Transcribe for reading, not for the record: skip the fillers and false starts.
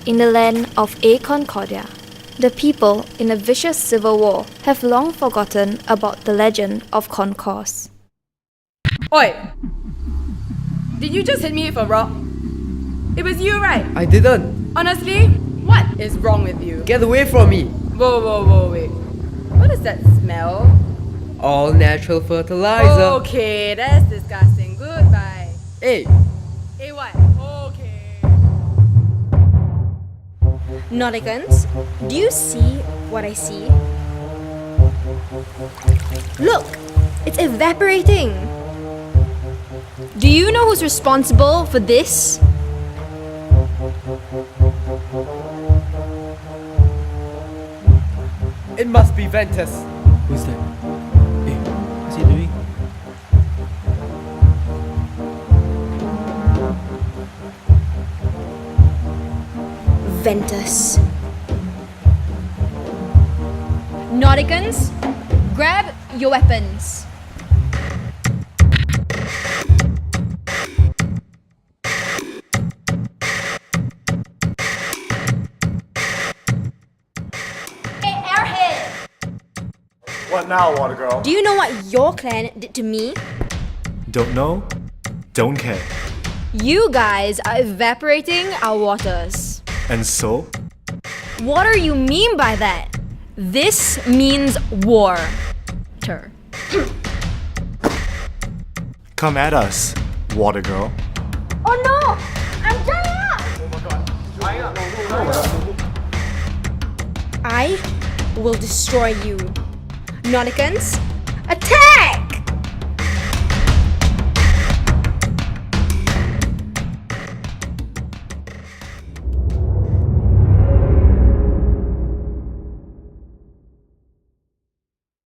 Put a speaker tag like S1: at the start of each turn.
S1: in the land of AConcordia. The people in a vicious civil war have long forgotten about the legend of concourse.
S2: Oi! Did you just hit me with a rock? It was you, right?
S3: I didn't.
S2: Honestly, what is wrong with you?
S3: Get away from me.
S2: Whoa, wait. What is that smell?
S3: All natural fertilizer.
S2: Okay, that's disgusting. Goodbye.
S3: Hey,
S2: Hey, what? Okay.
S4: Nauticans, do you see what I see? Look! It's evaporating! Do you know who's responsible for this?
S3: it must be Ventus.
S5: Who's that? Hey, what's he doing?
S4: Ventus. Nauticans, grab your weapons. Hey, Airhead!
S6: What now, Water Girl?
S4: Do you know what your clan did to me?
S5: Don't know? Don't care.
S4: You guys are evaporating our waters.
S5: And so?
S4: What do you mean by that? This means war.
S5: Come at us, water girl.
S4: Oh no! I'm drying up! I will destroy you. Nauticans, attack!